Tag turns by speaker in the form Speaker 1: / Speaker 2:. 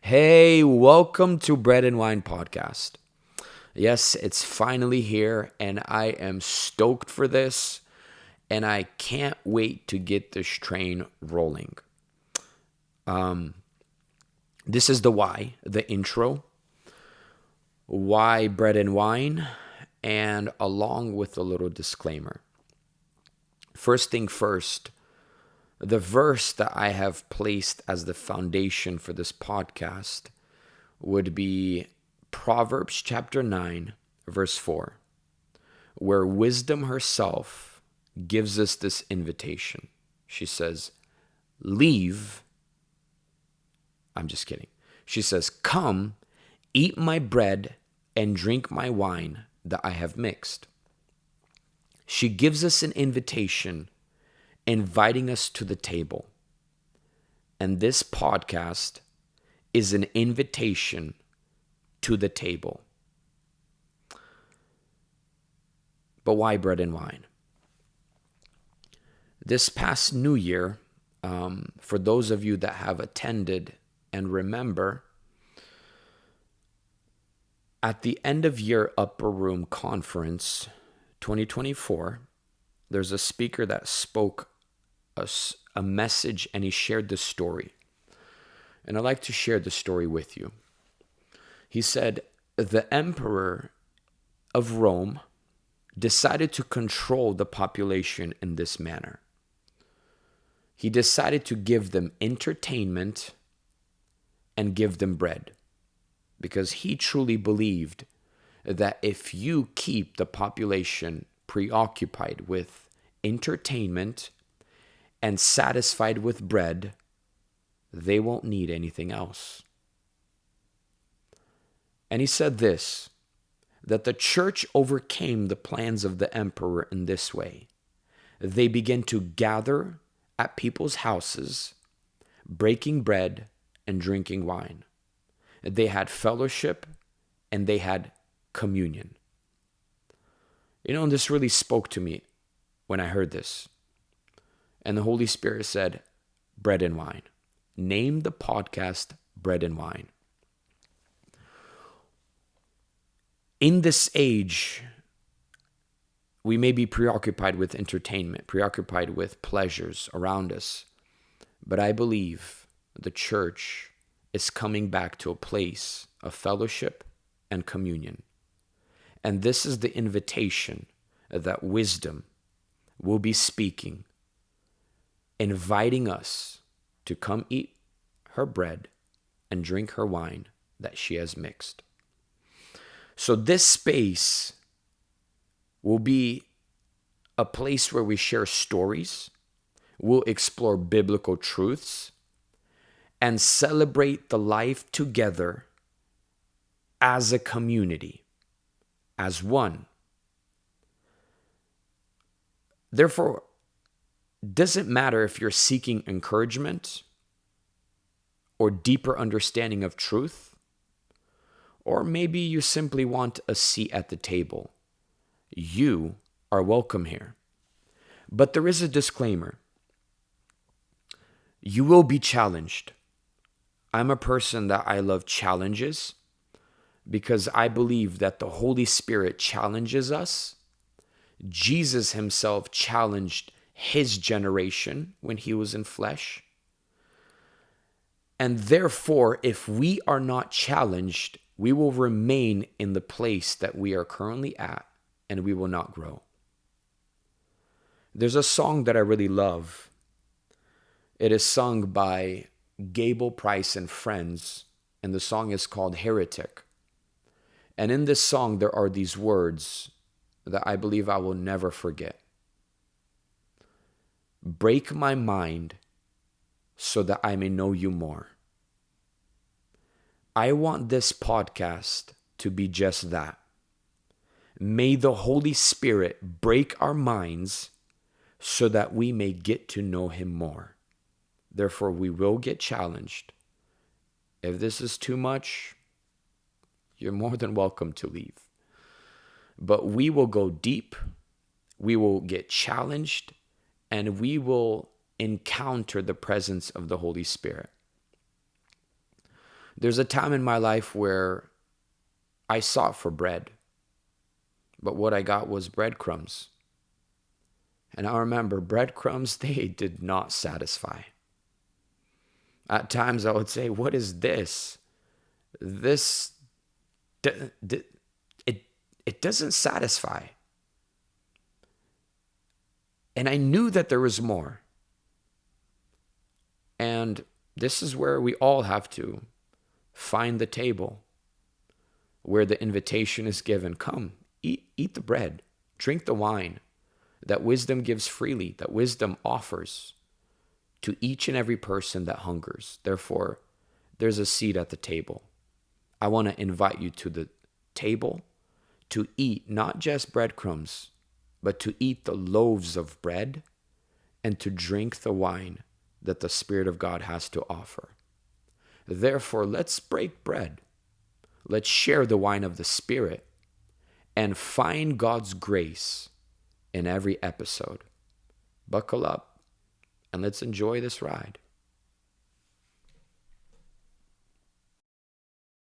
Speaker 1: Hey, welcome to Bread and Wine Podcast. Yes, it's finally here, and I am stoked for this, and I can't wait to get this train rolling. This is the why, the intro, why bread and wine, and along with a little disclaimer. First thing first, the verse that I have placed as the foundation for this podcast would be Proverbs chapter 9, verse 4, where wisdom herself gives us this invitation. She says, leave. I'm just kidding. She says, come, eat my bread and drink my wine that I have mixed. She gives us an invitation, inviting us to the table. And this podcast is an invitation to the table. But why bread and wine? This past New Year, for those of you that have attended and remember, at the end of year Upper Room Conference 2024, there's a speaker that spoke a message, and he shared this story. And I'd like to share the story with you. He said, the emperor of Rome decided to control the population in this manner. He decided to give them entertainment and give them bread, because he truly believed that if you keep the population preoccupied with entertainment and satisfied with bread, they won't need anything else. And he said this, that the church overcame the plans of the emperor in this way. They began to gather at people's houses, breaking bread and drinking wine. They had fellowship and they had communion. And this really spoke to me when I heard this. And the Holy Spirit said, bread and wine. Name the podcast Bread and Wine. In this age, we may be preoccupied with entertainment, preoccupied with pleasures around us. But I believe the church is coming back to a place of fellowship and communion. And this is the invitation that wisdom will be speaking, inviting us to come eat her bread and drink her wine that she has mixed. So this space will be a place where we share stories, we'll explore biblical truths, and celebrate the life together as a community, as one. Therefore, doesn't matter if you're seeking encouragement or deeper understanding of truth, or maybe you simply want a seat at the table. You are welcome here. But there is a disclaimer. You will be challenged. I'm a person that I love challenges because I believe that the Holy Spirit challenges us. Jesus himself challenged his generation when he was in flesh. And therefore, if we are not challenged, we will remain in the place that we are currently at, and we will not grow. There's a song that I really love. It is sung by Gable Price and Friends, and the song is called Heretic. And in this song, there are these words that I believe I will never forget. Break my mind so that I may know you more. I want this podcast to be just that. May the Holy Spirit break our minds so that we may get to know him more. Therefore, we will get challenged. If this is too much, you're more than welcome to leave. But we will go deep, we will get challenged, and we will encounter the presence of the Holy Spirit. There's a time in my life where I sought for bread, but what I got was breadcrumbs. And I remember breadcrumbs, they did not satisfy. At times I would say, what is this? This, it doesn't satisfy. And I knew that there was more. And this is where we all have to find the table where the invitation is given. Come, eat the bread, drink the wine that wisdom gives freely, that wisdom offers to each and every person that hungers. Therefore, there's a seat at the table. I want to invite you to the table to eat not just breadcrumbs, but to eat the loaves of bread and to drink the wine that the Spirit of God has to offer. Therefore, let's break bread. Let's share the wine of the Spirit and find God's grace in every episode. Buckle up and let's enjoy this ride.